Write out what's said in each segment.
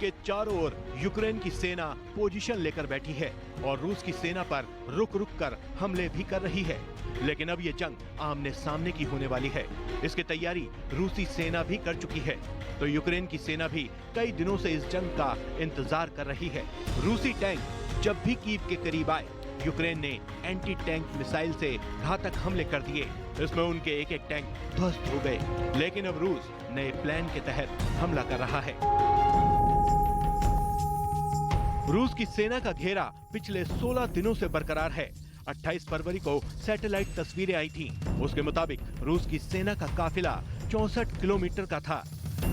के चारों ओर यूक्रेन की सेना पोजीशन लेकर बैठी है और रूस की सेना पर रुक रुक कर हमले भी कर रही है। लेकिन अब ये जंग आमने सामने की होने वाली है। इसकी तैयारी रूसी सेना भी कर चुकी है, तो यूक्रेन की सेना भी कई दिनों से इस जंग का इंतजार कर रही है। रूसी टैंक जब भी कीव के करीब आए, यूक्रेन ने एंटी टैंक मिसाइल से घातक हमले कर दिए। इसमें उनके एक एक टैंक ध्वस्त हो गए। लेकिन अब रूस नए प्लान के तहत हमला कर रहा है। रूस की सेना का घेरा पिछले 16 दिनों से बरकरार है। 28 फरवरी को सैटेलाइट तस्वीरें आई थीं। उसके मुताबिक रूस की सेना का काफिला 64 किलोमीटर का था।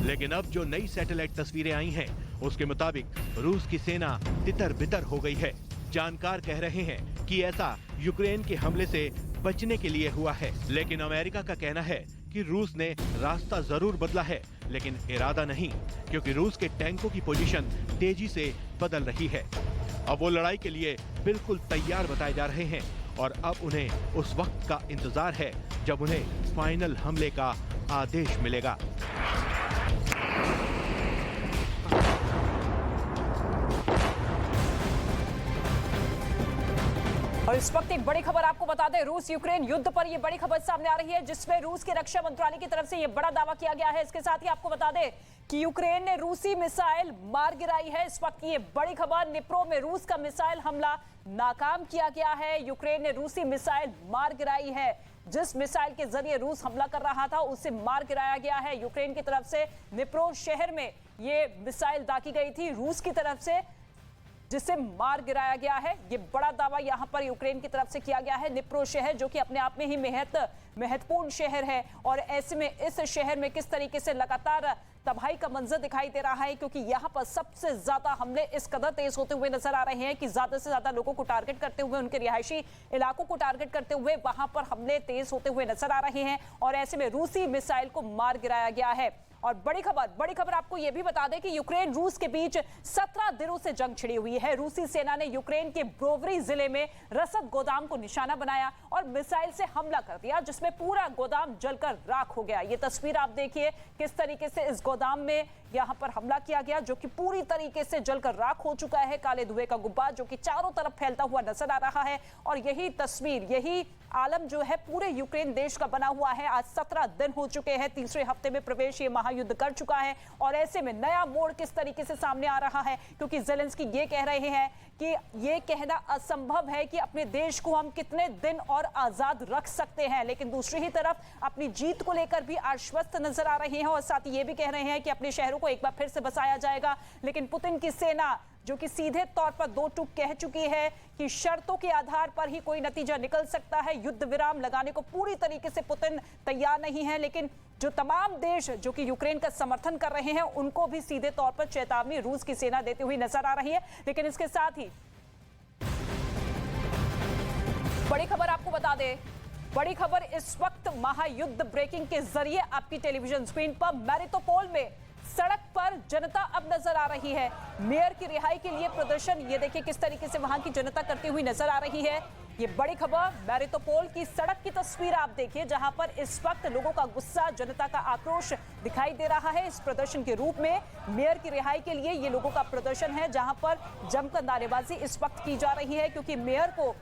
लेकिन अब जो नई सैटेलाइट तस्वीरें आई हैं, उसके मुताबिक रूस की सेना तितर बितर हो गई है। जानकार कह रहे हैं कि ऐसा यूक्रेन के हमले से बचने के लिए हुआ है। लेकिन अमेरिका का कहना है कि रूस ने रास्ता जरूर बदला है, लेकिन इरादा नहीं, क्योंकि रूस के टैंकों की पोजीशन तेजी से बदल रही है। अब वो लड़ाई के लिए बिल्कुल तैयार बताए जा रहे हैं और अब उन्हें उस वक्त का इंतजार है जब उन्हें फाइनल हमले का आदेश मिलेगा। और इस वक्त एक बड़ी खबर आपको बता दें, रूस यूक्रेन युद्ध पर यह बड़ी खबर सामने आ रही है, जिसमें रूस के रक्षा मंत्रालय की तरफ से यह बड़ा दावा किया गया है। इसके साथ ही आपको बता दें कि यूक्रेन ने रूसी मिसाइल मार गिराई है। इस वक्त की ये बड़ी खबर, निप्रो में रूस का मिसाइल हमला नाकाम किया गया है। यूक्रेन ने रूसी मिसाइल मार गिराई है। जिस मिसाइल के जरिए रूस हमला कर रहा था, उसे मार गिराया गया है। यूक्रेन की तरफ से निप्रो शहर में ये मिसाइल दागी गई थी रूस की तरफ से, जिसे मार गिराया गया है। ये बड़ा दावा यहां पर यूक्रेन की तरफ से किया गया है। निप्रो शहर जो कि अपने आप में ही महत्वपूर्ण शहर है, और ऐसे में इस शहर में किस तरीके से लगातार तबाही का मंजर दिखाई दे रहा है, क्योंकि यहां पर सबसे ज्यादा हमले इस कदर तेज होते हुए नजर आ रहे हैं कि ज्यादा से ज्यादा लोगों को टारगेट करते हुए, उनके रिहायशी इलाकों को टारगेट करते हुए वहां पर हमले तेज होते हुए नजर आ रहे हैं। और ऐसे में रूसी मिसाइल को मार गिराया गया है। और बड़ी खबर आपको यह भी बता दें कि यूक्रेन रूस के बीच 17 दिनों से जंग छिड़ी हुई है। रूसी सेना ने यूक्रेन के ब्रोवरी जिले में रसद गोदाम को निशाना बनाया और मिसाइल से हमला कर दिया, जिसमें पूरा गोदाम जलकर राख हो गया। ये तस्वीर आप देखिए किस तरीके से इस गोदाम में यहां पर हमला किया गया, जो कि पूरी तरीके से जलकर राख हो चुका है। काले धुएं का गुब्बार जो कि चारों तरफ फैलता हुआ नजर आ रहा है। और यही तस्वीर, यही आलम जो है पूरे यूक्रेन देश का बना हुआ है। आज 17 दिन हो चुके हैं, तीसरे हफ्ते में प्रवेश ये महायुद्ध कर चुका है। और ऐसे में नया मोड़ किस तरीके से सामने आ रहा है, क्योंकि ज़ेलेंस्की ये कह रहे हैं कि ये कहना असंभव है कि अपने देश को हम कितने दिन और आजाद रख सकते हैं, लेकिन दूसरी ही तरफ अपनी जीत को लेकर भी आश्वस्त नजर आ रहे हैं। और साथ ही ये भी कह रहे हैं कि अपने शहरों को एक बार फिर से बसाया जाएगा। लेकिन पुतिन की सेना जो कि सीधे तौर पर दो टूक कह चुकी है कि शर्तों के आधार पर ही कोई नतीजा निकल सकता है। युद्ध विराम लगाने को पूरी तरीके से पुतिन तैयार नहीं है, लेकिन जो तमाम देश जो कि यूक्रेन का समर्थन कर रहे हैं, उनको भी सीधे तौर पर चेतावनी रूस की सेना देती हुई नजर आ रही है। लेकिन इसके साथ ही बड़ी खबर आपको बता दें, बड़ी खबर इस वक्त महायुद्ध ब्रेकिंग के जरिए आपकी टेलीविजन स्क्रीन पर मैरिटोपोल में सड़क पर जनता अब नजर आ रही है। मेयर की रिहाई के लिए प्रदर्शन, ये देखिए किस तरीके से वहां की जनता करती हुई नजर आ रही है। ये बड़ी खबर मैरिटोपोल की सड़क की तस्वीर आप देखिए, जहां पर इस वक्त लोगों का गुस्सा, जनता का आक्रोश दिखाई दे रहा है। इस प्रदर्शन के रूप में मेयर की रिहाई के लिए ये लोगों का प्रदर्शन है, जहां पर जमकर नारेबाजी इस वक्त की जा रही है, क्योंकि मेयर को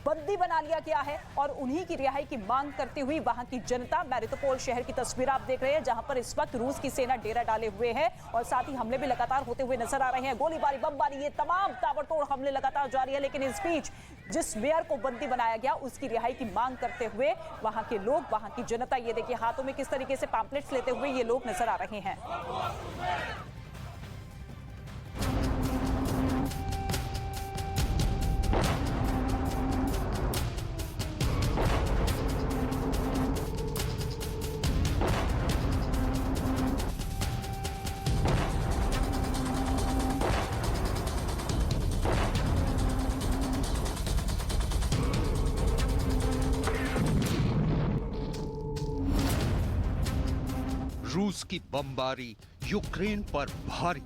बंदी बना लिया गया है और उन्हीं की रिहाई की मांग करती हुई वहां की जनता, मैरिटोपोल शहर की तस्वीर आप देख रहे हैं, जहां पर इस वक्त रूस की सेना डेरा डाले हुए है और साथ ही हमले भी लगातार होते हुए नजर आ रहे हैं। गोलीबारी, बमबारी, ये तमाम ताबड़तोड़ हमले लगातार जारी है। लेकिन इस बीच जिस मेयर को बंदी बनाया गया, उसकी रिहाई की मांग करते हुए वहां के लोग, वहां की जनता, ये देखिए हाथों में किस तरीके से पैम्पलेट्स लेते हुए ये लोग नजर आ रहे हैं। रूस की बमबारी यूक्रेन पर भारी।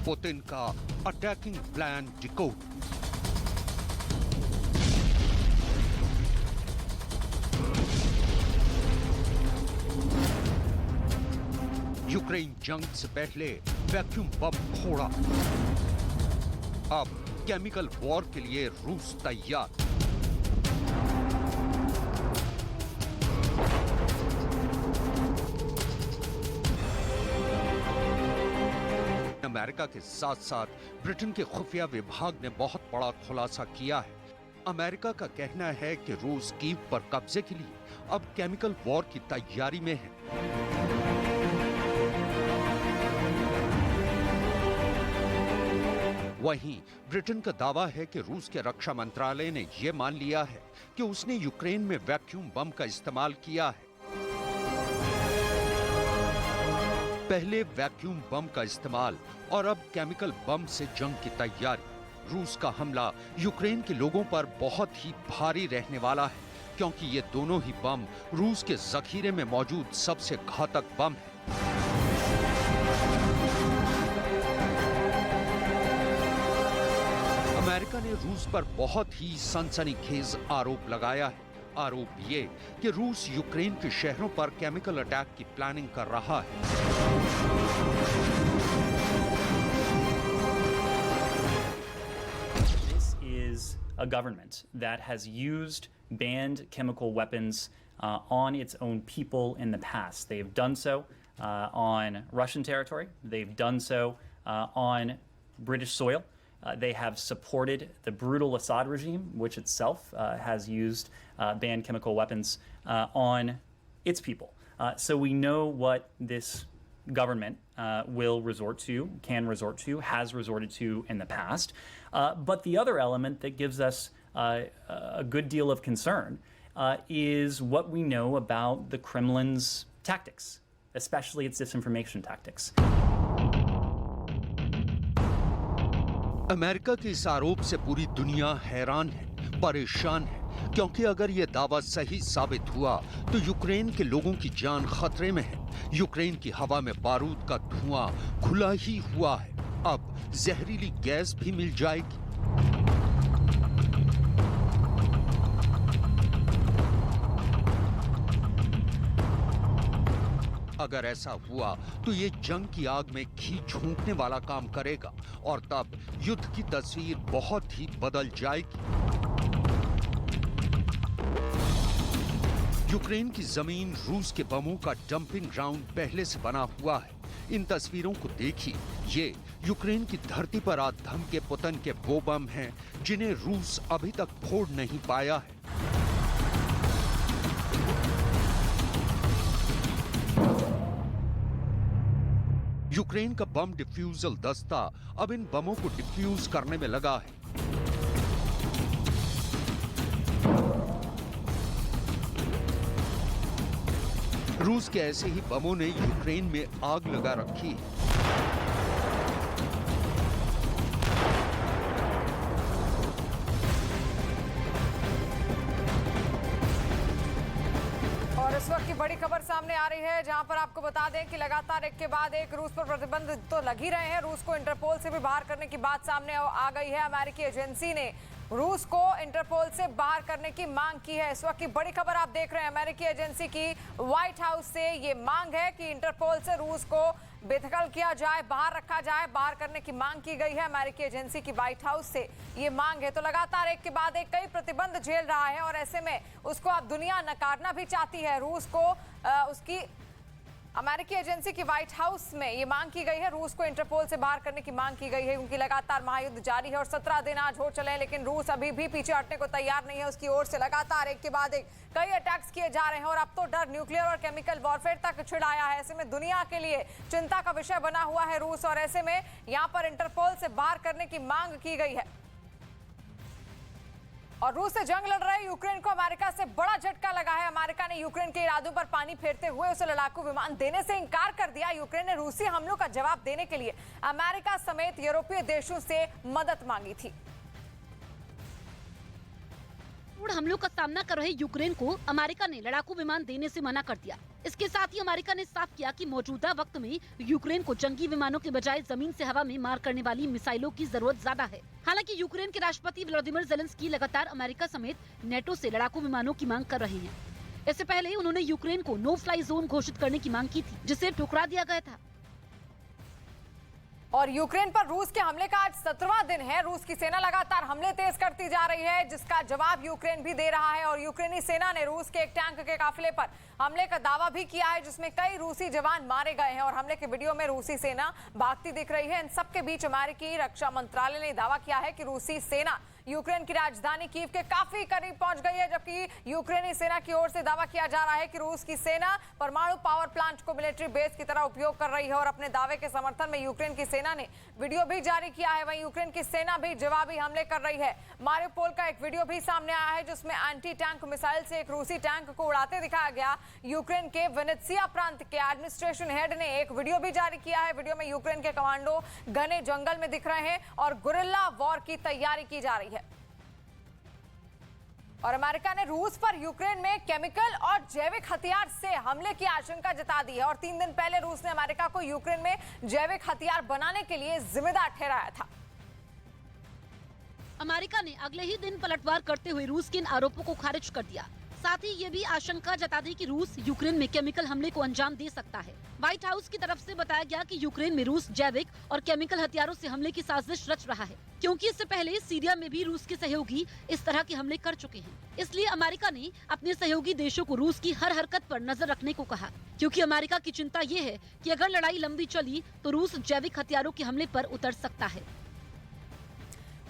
पुतिन का अटैकिंग प्लान डिकोड। यूक्रेन जंग से पहले वैक्यूम बम फोड़ा। अब केमिकल वॉर के लिए रूस तैयार। अमेरिका के साथ साथ ब्रिटेन के खुफिया विभाग ने बहुत बड़ा खुलासा किया है। अमेरिका का कहना है कि रूस कीव पर कब्जे के लिए अब केमिकल वॉर की तैयारी में है। वहीं ब्रिटेन का दावा है कि रूस के रक्षा मंत्रालय ने यह मान लिया है कि उसने यूक्रेन में वैक्यूम बम का इस्तेमाल किया है। पहले वैक्यूम बम का इस्तेमाल और अब केमिकल बम से जंग की तैयारी। रूस का हमला यूक्रेन के लोगों पर बहुत ही भारी रहने वाला है, क्योंकि ये दोनों ही बम रूस के जखीरे में मौजूद सबसे घातक बम है। अमेरिका ने रूस पर बहुत ही सनसनीखेज आरोप लगाया है। आरोप ये कि रूस यूक्रेन के शहरों पर केमिकल अटैक की प्लानिंग कर रहा है। This is a government that has used banned chemical weapons on its own people in the past. They've done so on Russian territory. They've done so on British soil. They have supported the brutal Assad regime, which itself has used banned chemical weapons on its people. So we know what this government will resort to, can resort to, has resorted to in the past. But the other element that gives us a good deal of concern is what we know about the Kremlin's tactics, especially its disinformation tactics. America के इस आरोप से पूरी दुनिया हैरान है, परेशान है, क्योंकि अगर यह दावा सही साबित हुआ तो यूक्रेन के लोगों की जान खतरे में है। यूक्रेन की हवा में बारूद का धुआं खुला ही हुआ है, अब जहरीली गैस भी मिल जाएगी। अगर ऐसा हुआ तो ये जंग की आग में घी झोंकने वाला काम करेगा और तब युद्ध की तस्वीर बहुत ही बदल जाएगी। यूक्रेन की जमीन रूस के बमों का डंपिंग ग्राउंड पहले से बना हुआ है। इन तस्वीरों को देखिए, ये यूक्रेन की धरती पर आधम के पतन के वो बम हैं जिन्हें रूस अभी तक फोड़ नहीं पाया है। यूक्रेन का बम डिफ्यूजल दस्ता अब इन बमों को डिफ्यूज करने में लगा है। रूस के ऐसे ही बमों ने यूक्रेन में आग लगा रखी है। इस वक्त की बड़ी खबर सामने आ रही है, जहां पर आपको बता दें कि लगातार एक के बाद एक रूस पर प्रतिबंध तो लग ही रहे हैं। रूस को इंटरपोल से भी बाहर करने की बात सामने आ गई है। अमेरिकी एजेंसी ने रूस को इंटरपोल से बाहर करने की मांग की है। इस वक्त की बड़ी खबर आप देख रहे हैं, अमेरिकी एजेंसी की व्हाइट हाउस से ये मांग है कि इंटरपोल से रूस को बेदखल किया जाए, बाहर रखा जाए। बाहर करने की मांग की गई है अमेरिकी एजेंसी की व्हाइट हाउस से ये मांग है। तो लगातार एक के बाद एक कई प्रतिबंध झेल रहा है और ऐसे में उसको अब दुनिया नकारना भी चाहती है। रूस को उसकी अमेरिकी एजेंसी की व्हाइट हाउस में ये मांग की गई है, रूस को इंटरपोल से बाहर करने की मांग की गई है, क्योंकि लगातार महायुद्ध जारी है और 17 दिन आज हो चले हैं, लेकिन रूस अभी भी पीछे हटने को तैयार नहीं है। उसकी ओर से लगातार एक के बाद एक कई अटैक्स किए जा रहे हैं और अब तो डर न्यूक्लियर और केमिकल वॉरफेयर तक छिड़ाया है। ऐसे में दुनिया के लिए चिंता का विषय बना हुआ है रूस, और ऐसे में यहाँ पर इंटरपोल से बाहर करने की मांग की गई है। और रूस से जंग लड़ रहे यूक्रेन को अमेरिका से बड़ा झटका लगा है। अमेरिका ने यूक्रेन के इरादों पर पानी फेरते हुए उसे लड़ाकू विमान देने से इनकार कर दिया। यूक्रेन ने रूसी हमलों का जवाब देने के लिए अमेरिका समेत यूरोपीय देशों से मदद मांगी थी। हमलों का सामना कर रहे यूक्रेन को अमेरिका ने लड़ाकू विमान देने से मना कर दिया। इसके साथ ही अमेरिका ने साफ किया कि मौजूदा वक्त में यूक्रेन को जंगी विमानों के बजाय जमीन से हवा में मार करने वाली मिसाइलों की जरूरत ज्यादा है। हालांकि यूक्रेन के राष्ट्रपति व्लादिमीर ज़ेलेंस्की लगातार अमेरिका समेत नेटो से लड़ाकू विमानों की मांग कर रहे हैं। इससे पहले उन्होंने यूक्रेन को नो फ्लाई जोन घोषित करने की मांग की थी, जिसे ठुकरा दिया गया था। और यूक्रेन पर रूस के हमले का आज 17वां दिन है। रूस की सेना लगातार हमले तेज करती जा रही है, जिसका जवाब यूक्रेन भी दे रहा है। और यूक्रेनी सेना ने रूस के एक टैंक के काफिले पर हमले का दावा भी किया है, जिसमें कई रूसी जवान मारे गए हैं। और हमले के वीडियो में रूसी सेना भागती दिख रही है। इन सबके बीच अमेरिकी रक्षा मंत्रालय ने दावा किया है कि रूसी सेना यूक्रेन की राजधानी कीव के काफी करीब पहुंच गई है, जबकि यूक्रेनी सेना की ओर से दावा किया जा रहा है कि रूस की सेना परमाणु पावर प्लांट को मिलिट्री बेस की तरह उपयोग कर रही है। और अपने दावे के समर्थन में यूक्रेन की सेना ने वीडियो भी जारी किया है। वहीं यूक्रेन की सेना भी जवाबी हमले कर रही है। मारियोपोल का एक वीडियो भी सामने आया है, जिसमें एंटी टैंक मिसाइल से एक रूसी टैंक को उड़ाते दिखाया गया। यूक्रेन के वेनेत्सिया प्रांत के एडमिनिस्ट्रेशन हेड ने एक वीडियो भी जारी किया है। वीडियो में यूक्रेन के कमांडो घने जंगल में दिख रहे हैं और गुरिल्ला वॉर की तैयारी की जा रही है। और अमेरिका ने रूस पर यूक्रेन में केमिकल और जैविक हथियार से हमले की आशंका जता दी है। और 3 दिन पहले रूस ने अमेरिका को यूक्रेन में जैविक हथियार बनाने के लिए जिम्मेदार ठहराया था। अमेरिका ने अगले ही दिन पलटवार करते हुए रूस के इन आरोपों को खारिज कर दिया। साथ ही ये भी आशंका जता दी कि रूस यूक्रेन में केमिकल हमले को अंजाम दे सकता है। व्हाइट हाउस की तरफ से बताया गया कि यूक्रेन में रूस जैविक और केमिकल हथियारों से हमले की साजिश रच रहा है, क्योंकि इससे पहले सीरिया में भी रूस के सहयोगी इस तरह के हमले कर चुके हैं। इसलिए अमेरिका ने अपने सहयोगी देशों को रूस की हर हरकत पर नजर रखने को कहा, क्योंकि अमेरिका की चिंता ये है कि अगर लड़ाई लंबी चली तो रूस जैविक हथियारों के हमले पर उतर सकता है।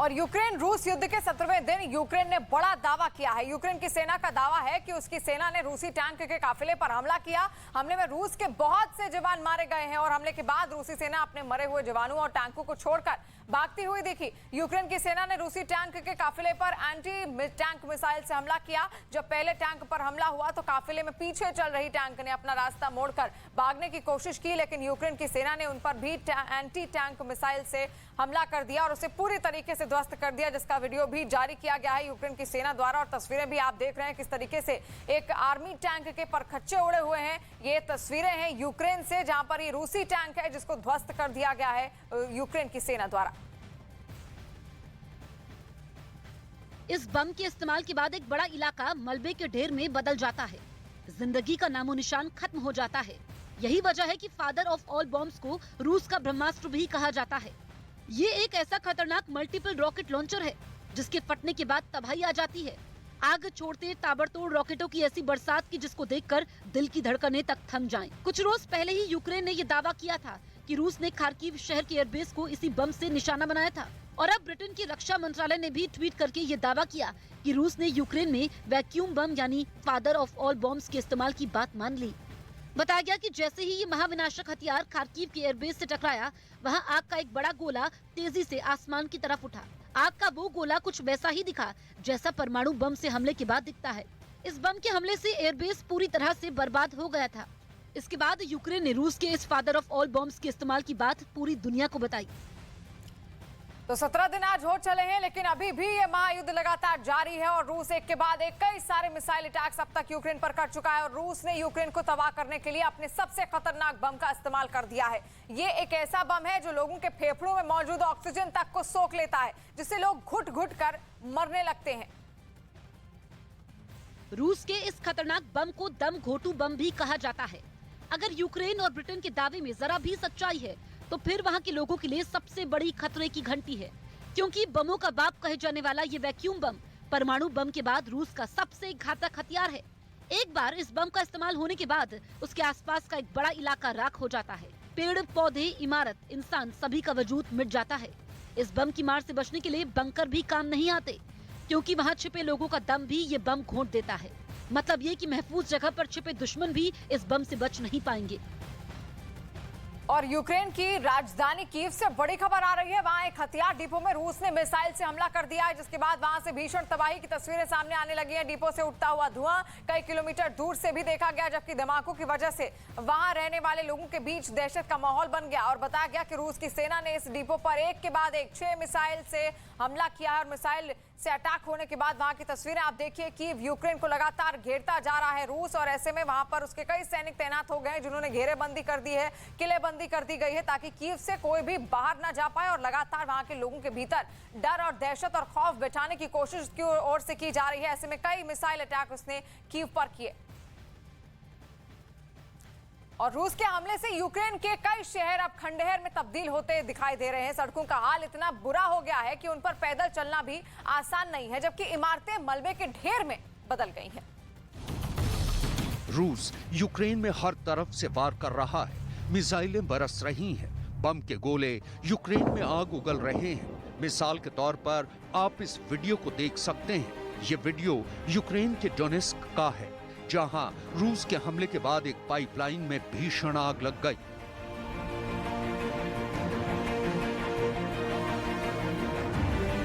और यूक्रेन रूस युद्ध के 17वें दिन यूक्रेन ने बड़ा दावा किया है। यूक्रेन की सेना का दावा है कि उसकी सेना ने रूसी टैंक के काफिले पर हमला किया। हमले में रूस के बहुत से जवान मारे गए हैं और हमले के बाद रूसी सेना अपने मरे हुए जवानों और टैंकों को छोड़कर भागती हुई दिखी। यूक्रेन की सेना ने रूसी टैंक के काफिले पर एंटी टैंक मिसाइल से हमला किया। जब पहले टैंक पर हमला हुआ तो काफिले में पीछे चल रही टैंक ने अपना रास्ता मोड़कर भागने की कोशिश की, लेकिन यूक्रेन की सेना ने उन पर भी एंटी टैंक मिसाइल से हमला कर दिया और उसे पूरी तरीके से ध्वस्त कर दिया, जिसका वीडियो भी जारी किया गया है यूक्रेन की सेना द्वारा। और तस्वीरें भी आप देख रहे हैं किस तरीके से एक आर्मी टैंक के परखच्चे उड़े हुए हैं। ये तस्वीरें हैं यूक्रेन से, जहां पर ये रूसी टैंक है जिसको ध्वस्त कर दिया गया है यूक्रेन की सेना द्वारा। इस बम के इस्तेमाल के बाद एक बड़ा इलाका मलबे के ढेर में बदल जाता है। जिंदगी का नामो निशान खत्म हो जाता है। यही वजह है कि फादर ऑफ ऑल बॉम्ब्स को रूस का ब्रह्मास्त्र भी कहा जाता है। ये एक ऐसा खतरनाक मल्टीपल रॉकेट लॉन्चर है जिसके फटने के बाद तबाही आ जाती है। आग छोड़ते ताबड़तोड़ रॉकेटों की ऐसी बरसात की जिसको देखकर दिल की धड़कनें तक थम जाएं। कुछ रोज पहले ही यूक्रेन ने ये दावा किया था कि रूस ने खार्किव शहर के एयरबेस को इसी बम से निशाना बनाया था। और अब ब्रिटेन की रक्षा मंत्रालय ने भी ट्वीट करके ये दावा किया कि रूस ने यूक्रेन में वैक्यूम बम यानी फादर ऑफ ऑल बॉम्ब्स के इस्तेमाल की बात मान ली। बताया गया कि जैसे ही ये महाविनाशक हथियार खार्किव के एयरबेस से टकराया, वहां आग का एक बड़ा गोला तेजी से आसमान की तरफ उठा। आग का वो गोला कुछ वैसा ही दिखा जैसा परमाणु बम से हमले के बाद दिखता है। इस बम के हमले से एयरबेस पूरी तरह से बर्बाद हो गया था। इसके बाद यूक्रेन ने रूस के इस फादर ऑफ ऑल बॉम्ब्स के इस्तेमाल की बात पूरी दुनिया को बताई। तो 17 दिन आज हो चले हैं, लेकिन अभी भी ये महायुद्ध लगातार जारी है और रूस एक के बाद एक कई सारे मिसाइल अटैक्स अब तक यूक्रेन पर कर चुका है। और रूस ने यूक्रेन को तबाह करने के लिए अपने सबसे खतरनाक बम का इस्तेमाल कर दिया है। ये एक ऐसा बम है जो लोगों के फेफड़ों में मौजूद ऑक्सीजन तक को सोख लेता है, जिससे लोग घुट घुट कर मरने लगते हैं। रूस के इस खतरनाक बम को दम घोटू बम भी कहा जाता है। अगर यूक्रेन और ब्रिटेन के दावे में जरा भी सच्चाई है तो फिर वहां के लोगों के लिए सबसे बड़ी खतरे की घंटी है, क्योंकि बमों का बाप कहे जाने वाला ये वैक्यूम बम परमाणु बम के बाद रूस का सबसे घातक हथियार है। एक बार इस बम का इस्तेमाल होने के बाद उसके आसपास का एक बड़ा इलाका राख हो जाता है। पेड़ पौधे, इमारत, इंसान सभी का वजूद मिट जाता है। इस बम की मार से बचने के लिए बंकर भी काम नहीं आते, क्योंकि वहाँ छिपे लोगों का दम भी ये बम घोंट देता है। मतलब ये कि महफूज जगह पर छिपे दुश्मन भी इस बम से बच नहीं पाएंगे। और यूक्रेन की राजधानी कीव से बड़ी खबर आ रही है। वहां एक हथियार डिपो में रूस ने मिसाइल से हमला कर दिया है, जिसके बाद वहां से भीषण तबाही की तस्वीरें सामने आने लगी हैं। डिपो से उठता हुआ धुआं कई किलोमीटर दूर से भी देखा गया, जबकि धमाकों की वजह से वहां रहने वाले लोगों के बीच दहशत का माहौल बन गया। और बताया गया कि रूस की सेना ने इस डिपो पर एक के बाद एक 6 मिसाइल से हमला किया है। और मिसाइल से अटैक होने के बाद वहां की तस्वीरें आप देखिए। कीव यूक्रेन को लगातार घेरता जा रहा है रूस, और ऐसे में वहां पर उसके कई सैनिक तैनात हो गए हैं, जिन्होंने घेरेबंदी कर दी है, किलेबंदी कर दी गई है, ताकि कीव से कोई भी बाहर ना जा पाए। और लगातार वहां के लोगों के भीतर डर और दहशत और खौफ बिठाने की कोशिश की ओर से की जा रही है। ऐसे में कई मिसाइल अटैक उसने कीव पर किए। और रूस के हमले से यूक्रेन के कई शहर अब खंडहर में तब्दील होते दिखाई दे रहे हैं। सड़कों का हाल इतना बुरा हो गया है कि उन पर पैदल चलना भी आसान नहीं है, जबकि इमारतें मलबे के ढेर में बदल गई हैं। रूस यूक्रेन में हर तरफ से वार कर रहा है, मिसाइलें बरस रही हैं, बम के गोले यूक्रेन में आग उगल रहे हैं। मिसाल के तौर पर आप इस वीडियो को देख सकते हैं। ये वीडियो यूक्रेन के डोनेस्क का है, जहां रूस के हमले के बाद एक पाइपलाइन में भीषण आग लग गई।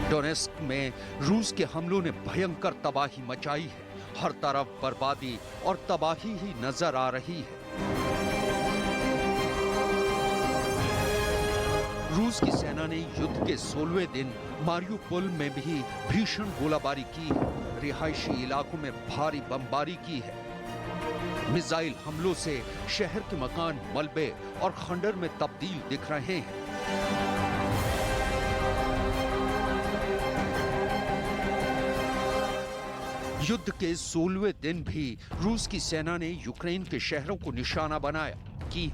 डोनेस्क में रूस के हमलों ने भयंकर तबाही मचाई है। हर तरफ बर्बादी और तबाही ही नजर आ रही है। रूस की सेना ने युद्ध के 16वें दिन मारियुपोल में भी भीषण गोलाबारी की है। रिहायशी इलाकों में भारी बमबारी की है। मिसाइल हमलों से शहर के मकान मलबे और खंडर में तब्दील दिख रहे हैं। युद्ध के 16वें दिन भी रूस की सेना ने यूक्रेन के शहरों को निशाना बनाया। Kyiv,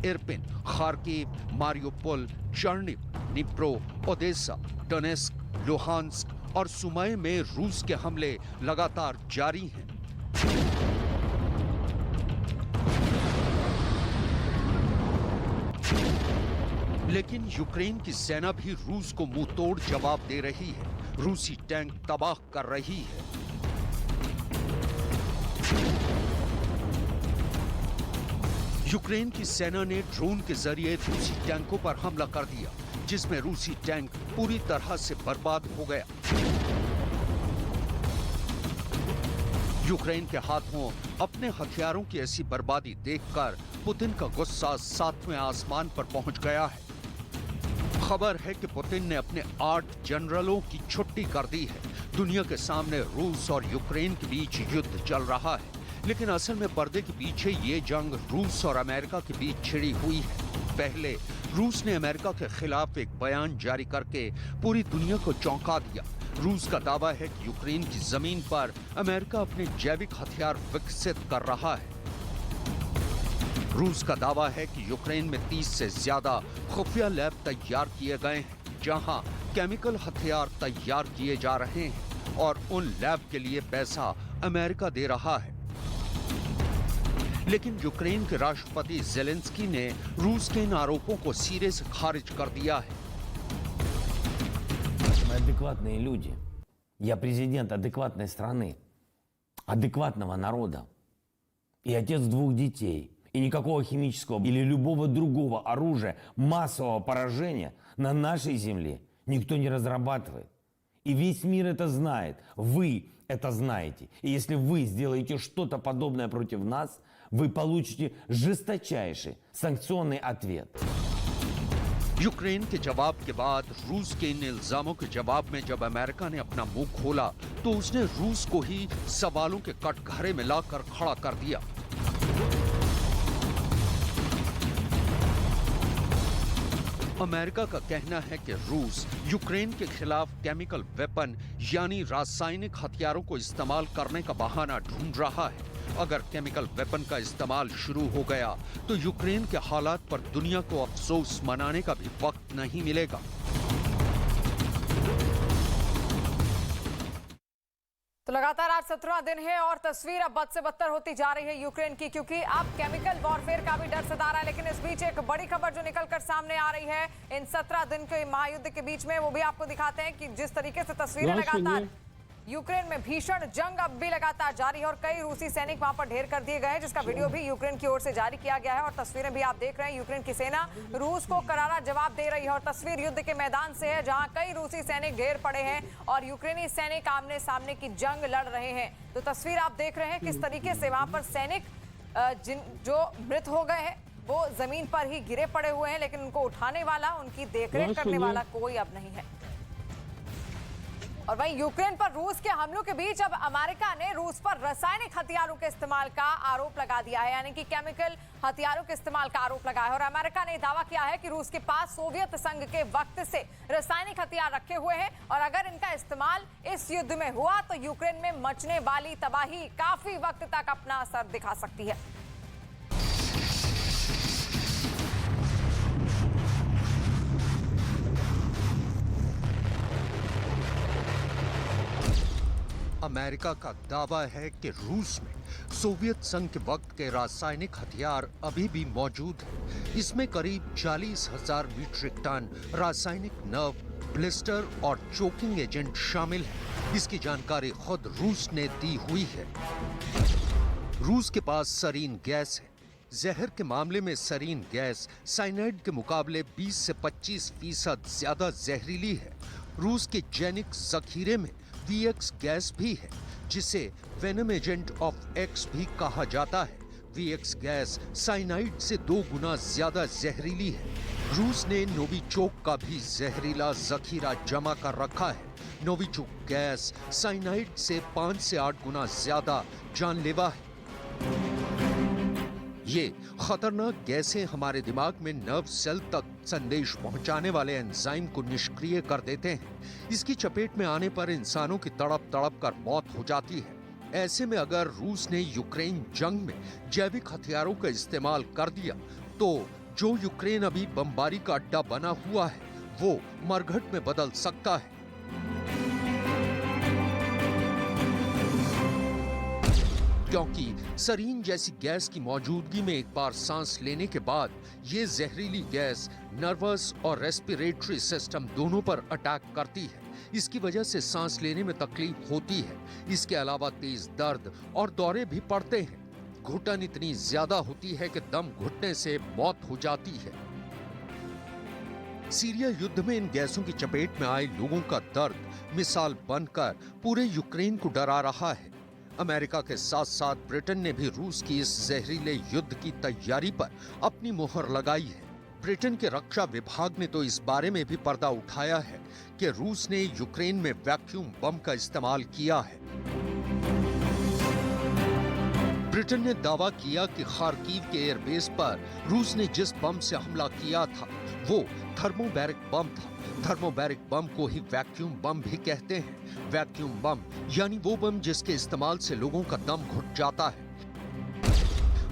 Irpin, Kharkiv, Mariupol, Chernihiv, Dnipro, Odesa, Donetsk, Luhansk और सुमाई में रूस के हमले लगातार जारी हैं। लेकिन यूक्रेन की सेना भी रूस को मुंहतोड़ जवाब दे रही है। रूसी टैंक तबाह कर रही है। यूक्रेन की सेना ने ड्रोन के जरिए रूसी टैंकों पर हमला कर दिया, जिसमें रूसी टैंक पूरी तरह से बर्बाद हो गया। यूक्रेन के हाथों अपने हथियारों की ऐसी बर्बादी देखकर पुतिन का गुस्सा 7वें आसमान पर पहुंच गया है। खबर है कि पुतिन ने अपने 8 जनरलों की छुट्टी कर दी है। दुनिया के सामने रूस और यूक्रेन के बीच युद्ध चल रहा है, लेकिन असल में पर्दे के पीछे ये जंग रूस और अमेरिका के बीच छिड़ी हुई है। पहले रूस ने अमेरिका के खिलाफ एक बयान जारी करके पूरी दुनिया को चौंका दिया। रूस का दावा है कि यूक्रेन की जमीन पर अमेरिका अपने जैविक हथियार विकसित कर रहा है। रूस का दावा है कि यूक्रेन में 30 से ज्यादा खुफिया लैब तैयार किए गए हैं, जहां केमिकल हथियार तैयार किए जा रहे हैं और उन लैब के लिए पैसा अमेरिका दे रहा है। लेकिन यूक्रेन के राष्ट्रपति ज़ेलेंस्की ने रूस के इन आरोपों को सिरे से खारिज कर दिया है। Мы адекватные люди. Я президент адекватной страны, адекватного народа и отец 2 детей. И никакого химического или любого другого оружия массового поражения на нашей земле никто не разрабатывает. И весь мир это знает. Вы это знаете. И если вы сделаете что-то подобное против нас, вы получите жесточайший санкционный ответ. यूक्रेन के जवाब के बाद रूस के इन इल्जामों के जवाब में जब अमेरिका ने अपना मुंह खोला, तो उसने रूस को ही सवालों के कटघरे में लाकर खड़ा कर दिया। अमेरिका का कहना है कि रूस यूक्रेन के खिलाफ केमिकल वेपन यानी रासायनिक हथियारों को इस्तेमाल करने का बहाना ढूंढ रहा है। अगर केमिकल वेपन का इस्तेमाल शुरू हो गया तो यूक्रेन के हालात पर दुनिया को अफसोस मनाने का भी वक्त नहीं मिलेगा। तो लगातार आज 17वां दिन है और तस्वीर अब बद से बदतर होती जा रही है यूक्रेन की, क्योंकि अब केमिकल वॉरफेयर का भी डर सता रहा है। लेकिन इस बीच एक बड़ी खबर जो निकलकर सामने आ रही है इन 17 दिन के महायुद्ध के बीच में, वो भी आपको दिखाते हैं कि जिस तरीके से तस्वीरें लगातार यूक्रेन में भीषण जंग अब भी लगातार जारी है और कई रूसी सैनिक वहां पर ढेर कर दिए गए हैं, जिसका वीडियो भी यूक्रेन की ओर से जारी किया गया है। और तस्वीरें भी आप देख रहे हैं, यूक्रेन की सेना रूस को करारा जवाब दे रही है। और तस्वीर युद्ध के मैदान से है, जहां कई रूसी सैनिक ढेर पड़े हैं और यूक्रेनी सैनिक आमने सामने की जंग लड़ रहे हैं। तो तस्वीर आप देख रहे हैं किस तरीके से वहां पर सैनिक जो मृत हो गए हैं वो जमीन पर ही गिरे पड़े हुए हैं, लेकिन उनको उठाने वाला, उनकी देखरेख करने वाला कोई अब नहीं है। और वहीं यूक्रेन पर रूस के हमलों के बीच अब अमेरिका ने रूस पर रासायनिक हथियारों के इस्तेमाल का आरोप लगा दिया है, यानी कि केमिकल हथियारों के इस्तेमाल का आरोप लगाया है। और अमेरिका ने दावा किया है कि रूस के पास सोवियत संघ के वक्त से रासायनिक हथियार रखे हुए हैं और अगर इनका इस्तेमाल इस युद्ध में हुआ तो यूक्रेन में मचने वाली तबाही काफी वक्त तक अपना असर दिखा सकती है। अमेरिका का दावा है कि रूस में सोवियत संघ के वक्त के रासायनिक हथियार अभी भी मौजूद हैं। इसमें करीब 40,000 मीट्रिक टन रासायनिक नर्व, ब्लिस्टर और चोकिंग एजेंट शामिल है। इसकी जानकारी खुद रूस ने दी हुई है। रूस के पास सरीन गैस है। जहर के मामले में सरीन गैस साइनाइड के मुकाबले 20 से 25% ज्यादा जहरीली है। रूस के जेनिक जखीरे में VX गैस भी है, जिसे वेनम एजेंट ऑफ X भी कहा जाता है। VX गैस साइनाइड से 2 गुना ज्यादा जहरीली है। रूस ने नोविचोक का भी जहरीला जखीरा जमा कर रखा है। नोविचोक गैस साइनाइड से 5 से 8 गुना ज्यादा जानलेवा है। ये खतरनाक गैसें हमारे दिमाग में नर्व सेल तक संदेश पहुंचाने वाले एंजाइम को निष्क्रिय कर देते हैं। इसकी चपेट में आने पर इंसानों की तड़प तड़प कर मौत हो जाती है। ऐसे में अगर रूस ने यूक्रेन जंग में जैविक हथियारों का इस्तेमाल कर दिया तो जो यूक्रेन अभी बमबारी का अड्डा बना हुआ है वो मरघट में बदल सकता है। क्योंकि सरीन जैसी गैस की मौजूदगी में एक बार सांस लेने के बाद ये जहरीली गैस नर्वस और रेस्पिरेटरी सिस्टम दोनों पर अटैक करती है। इसकी वजह से सांस लेने में तकलीफ होती है। इसके अलावा तेज दर्द और दौरे भी पड़ते हैं। घुटन इतनी ज्यादा होती है कि दम घुटने से मौत हो जाती है। सीरिया युद्ध में इन गैसों की चपेट में आए लोगों का दर्द मिसाल बनकर पूरे यूक्रेन को डरा रहा है। अमेरिका के साथ साथ ब्रिटेन ने भी रूस की इस जहरीले युद्ध की तैयारी पर अपनी मोहर लगाई है। ब्रिटेन के रक्षा विभाग ने तो इस बारे में भी पर्दा उठाया है कि रूस ने यूक्रेन में वैक्यूम बम का इस्तेमाल किया है। ब्रिटेन ने दावा किया कि खार्किव के एयरबेस पर रूस ने जिस बम से हमला किया था वो थर्मोबैरिक बम था। थर्मोबैरिक बम को ही वैक्यूम बम भी कहते हैं। वैक्यूम बम यानी वो बम जिसके इस्तेमाल से लोगों का दम घुट जाता है।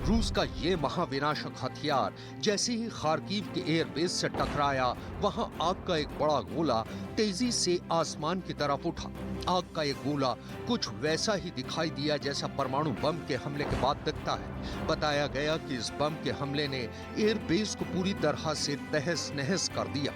रूस का ये महाविनाशक हथियार जैसे ही खार्किव के एयरबेस से टकराया, वहां आग का एक बड़ा गोला तेजी से आसमान की तरफ उठा। आग का एक गोला कुछ वैसा ही दिखाई दिया जैसा परमाणु बम के हमले के बाद दिखता है। बताया गया कि इस बम के हमले ने एयरबेस को पूरी तरह से तहस नहस कर दिया।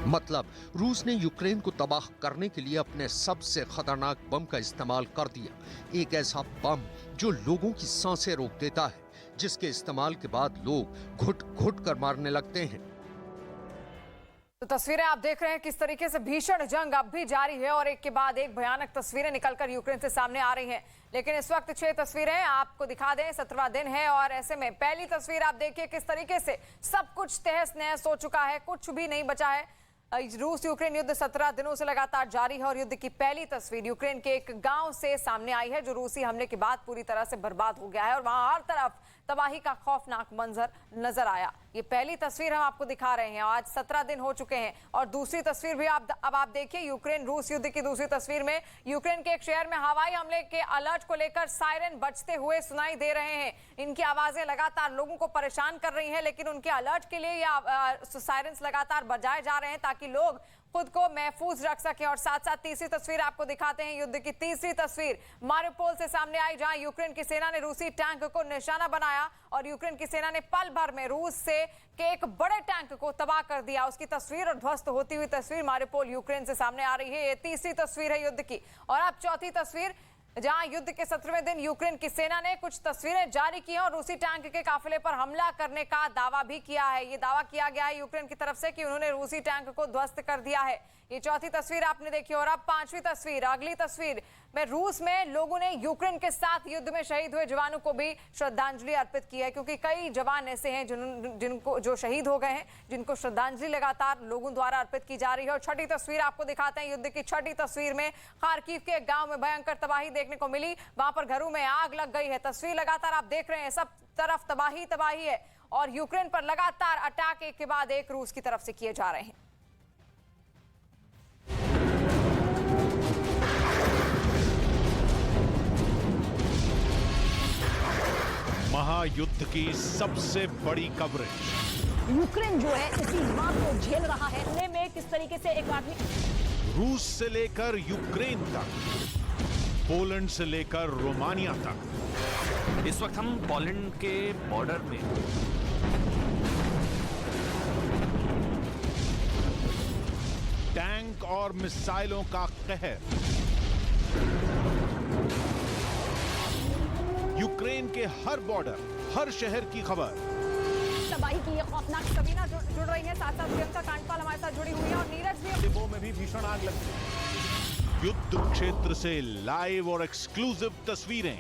मतलब रूस ने यूक्रेन को तबाह करने के लिए अपने सबसे खतरनाक बम का इस्तेमाल कर दिया। एक ऐसा बम जो लोगों की सांसें रोक देता है, जिसके इस्तेमाल के बाद लोग घुट घुट कर मारने लगते हैं। तो तस्वीरें आप देख रहे हैं किस तरीके से भीषण जंग अब भी जारी है और एक के बाद एक भयानक तस्वीरें निकलकर यूक्रेन से सामने आ रही हैं। लेकिन इस वक्त 6 तस्वीरें आपको दिखा दें। 17वां दिन है और ऐसे में पहली तस्वीर आप देखिए किस तरीके से सब कुछ तहस नहस हो चुका है, कुछ भी नहीं बचा है। रूस यूक्रेन युद्ध 17 दिनों से लगातार जारी है और युद्ध की पहली तस्वीर यूक्रेन के एक गांव से सामने आई है जो रूसी हमले के बाद पूरी तरह से बर्बाद हो गया है और वहां हर तरफ तबाही का खौफनाक मंजर नजर आया। ये पहली तस्वीर हम आपको दिखा रहे हैं। आज 17 दिन हो चुके हैं और दूसरी तस्वीर भी अब आप देखिए यूक्रेन रूस युद्ध की दूसरी तस्वीर में यूक्रेन के एक शहर में हवाई हमले के अलर्ट को लेकर सायरन बजते हुए सुनाई दे रहे हैं। इनकी आवाजें लगातार लोगों को परेशान कर रही हैं, लेकिन उनके अलर्ट के लिए ये सायरन्स लगातार बजाए जा रहे हैं ताकि लोग खुद को महफूज रख सके। और साथ साथ तीसरी तस्वीर आपको दिखाते हैं। युद्ध की तीसरी तस्वीर मारिउपोल से सामने आई, जहां यूक्रेन की सेना ने रूसी टैंक को निशाना बनाया और यूक्रेन की सेना ने पल भर में रूस से के एक बड़े टैंक को तबाह कर दिया। उसकी तस्वीर और ध्वस्त होती हुई तस्वीर मारिउपोल यूक्रेन से सामने आ रही है। ये तीसरी तस्वीर है युद्ध की। और अब चौथी तस्वीर, जहां युद्ध के 17वें दिन यूक्रेन की सेना ने कुछ तस्वीरें जारी की हैं और रूसी टैंक के काफिले पर हमला करने का दावा भी किया है। ये दावा किया गया है यूक्रेन की तरफ से कि उन्होंने रूसी टैंक को ध्वस्त कर दिया है। ये चौथी तस्वीर आपने देखी। और अब पांचवी तस्वीर, अगली तस्वीर में रूस में लोगों ने यूक्रेन के साथ युद्ध में शहीद हुए जवानों को भी श्रद्धांजलि अर्पित की है, क्योंकि कई जवान ऐसे हैं जिनको जो शहीद हो गए हैं, जिनको श्रद्धांजलि लगातार लोगों द्वारा अर्पित की जा रही है। और छठी तस्वीर आपको दिखाते हैं। युद्ध की छठी तस्वीर में खार्किव के एक गांव में भयंकर तबाही देखने को मिली। वहां पर घरों में आग लग गई है। तस्वीर लगातार आप देख रहे हैं, सब तरफ तबाही तबाही है और यूक्रेन पर लगातार अटैक एक के बाद एक रूस की तरफ से किए जा रहे हैं। महायुद्ध की सबसे बड़ी कवरेज। यूक्रेन जो है इसी मार को झेल रहा है। में किस तरीके से एक आदमी रूस से लेकर यूक्रेन तक, पोलैंड से लेकर रोमानिया तक। इस वक्त हम पोलैंड के बॉर्डर में टैंक और मिसाइलों का कहर, यूक्रेन के हर बॉर्डर, हर शहर की खबर। तबाही की ये खौफनाक तस्वीरें जुड़ रही हैं, साथ साथ प्रियंका कांडपाल हमारे साथ जुड़ी हुई है और नीरज भी। डिब्बों में भी भीषण आग लगी। युद्ध क्षेत्र से लाइव और एक्सक्लूसिव तस्वीरें